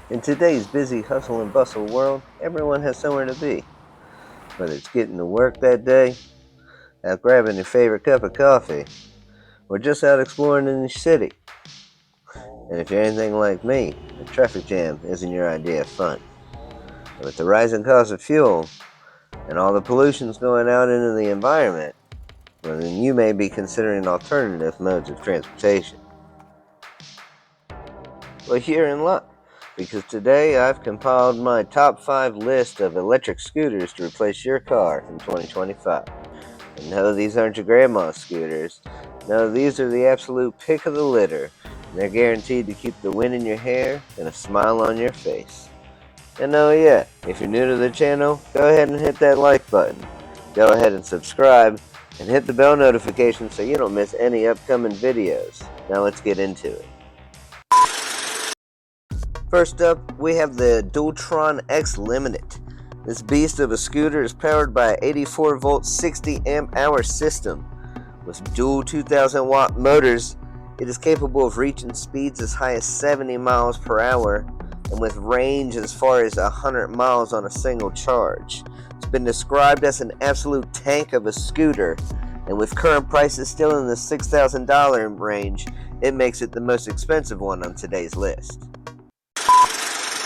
In today's busy hustle and bustle world, everyone has somewhere to be. Whether it's getting to work that day, out grabbing your favorite cup of coffee, or just out exploring in the city. And if you're anything like me, a traffic jam isn't your idea of fun. And with the rising cost of fuel and all the pollutions going out into the environment, well, then you may be considering alternative modes of transportation. Well, you're in luck, because today I've compiled my top 5 list of electric scooters to replace your car in 2025. And no, these aren't your grandma's scooters. No, these are the absolute pick of the litter, and they're guaranteed to keep the wind in your hair and a smile on your face. And oh yeah, if you're new to the channel, go ahead and hit that like button. Go ahead and subscribe, and hit the bell notification so you don't miss any upcoming videos. Now let's get into it. First up, we have the Dualtron X Limitate. This beast of a scooter is powered by an 84 volt 60 amp hour system. With dual 2000 watt motors, it is capable of reaching speeds as high as 70 miles per hour and with range as far as 100 miles on a single charge. It's been described as an absolute tank of a scooter, and with current prices still in the $6,000 range, it makes it the most expensive one on today's list.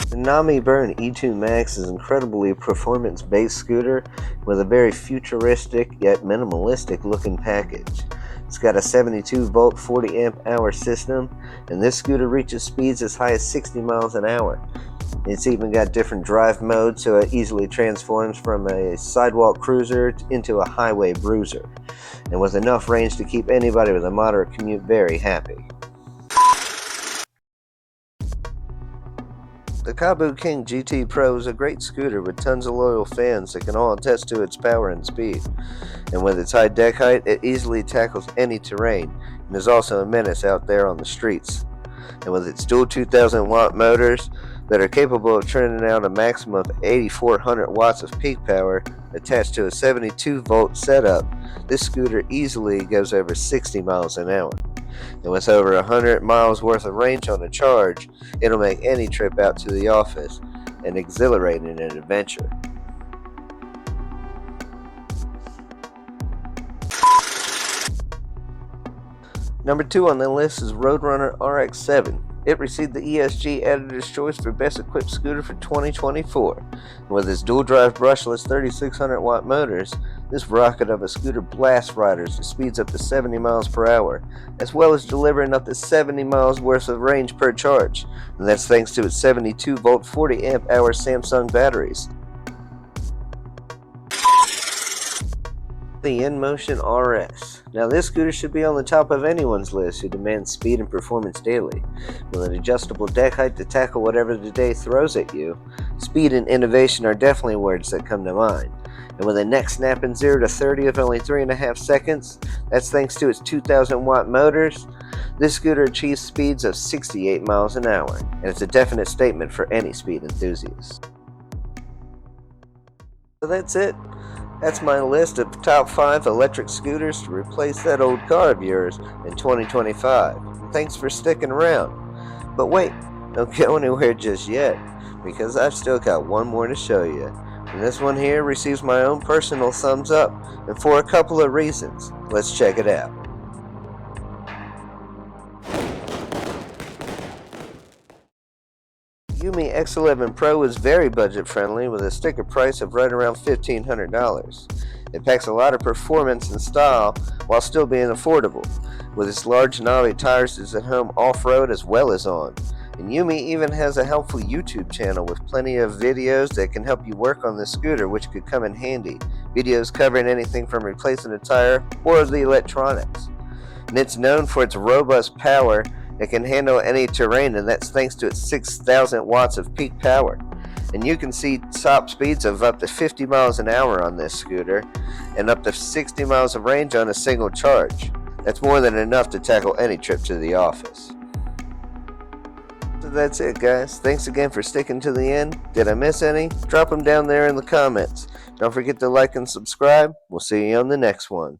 The Nami Burn E2 Max is an incredibly performance-based scooter with a very futuristic yet minimalistic looking package. It's got a 72 volt 40 amp hour system, and this scooter reaches speeds as high as 60 miles an hour. It's even got different drive modes, so it easily transforms from a sidewalk cruiser into a highway bruiser, and with enough range to keep anybody with a moderate commute very happy. The Kona King GT Pro is a great scooter with tons of loyal fans that can all attest to its power and speed. And with its high deck height, it easily tackles any terrain and is also a menace out there on the streets. And with its dual 2000 watt motors that are capable of turning out a maximum of 8400 watts of peak power attached to a 72 volt setup, this scooter easily goes over 60 miles an hour. And with over 100 miles worth of range on a charge, it'll make any trip out to the office an exhilarating adventure. Number 2 on the list is Runner RX7. It received the ESG Editor's Choice for Best Equipped Scooter for 2024. And with its dual-drive brushless 3600 watt motors, this rocket of a scooter blasts riders to speeds up to 70 miles per hour, as well as delivering up to 70 miles worth of range per charge, and that's thanks to its 72 volt 40 amp hour Samsung batteries. The InMotion RS. Now this scooter should be on the top of anyone's list who demands speed and performance daily. With an adjustable deck height to tackle whatever the day throws at you, speed and innovation are definitely words that come to mind. And with a neck snapping 0 to 30 of only 3.5 seconds, that's thanks to its 2000 watt motors, this scooter achieves speeds of 68 miles an hour, and it's a definite statement for any speed enthusiast. So that's it. That's my list of top 5 electric scooters to replace that old car of yours in 2025. And thanks for sticking around. But wait, don't go anywhere just yet, because I've still got one more to show you. And this one here receives my own personal thumbs up, and for a couple of reasons. Let's check it out. Yumi X11 Pro is very budget friendly with a sticker price of right around $1,500. It packs a lot of performance and style while still being affordable. With its large knobby tires, it's at home off-road as well as on. And Yumi even has a helpful YouTube channel with plenty of videos that can help you work on this scooter, which could come in handy. Videos covering anything from replacing a tire or the electronics. And it's known for its robust power. It can handle any terrain, and that's thanks to its 6,000 watts of peak power. And you can see top speeds of up to 50 miles an hour on this scooter, and up to 60 miles of range on a single charge. That's more than enough to tackle any trip to the office. So that's it, guys. Thanks again for sticking to the end. Did I miss any? Drop them down there in the comments. Don't forget to like and subscribe. We'll see you on the next one.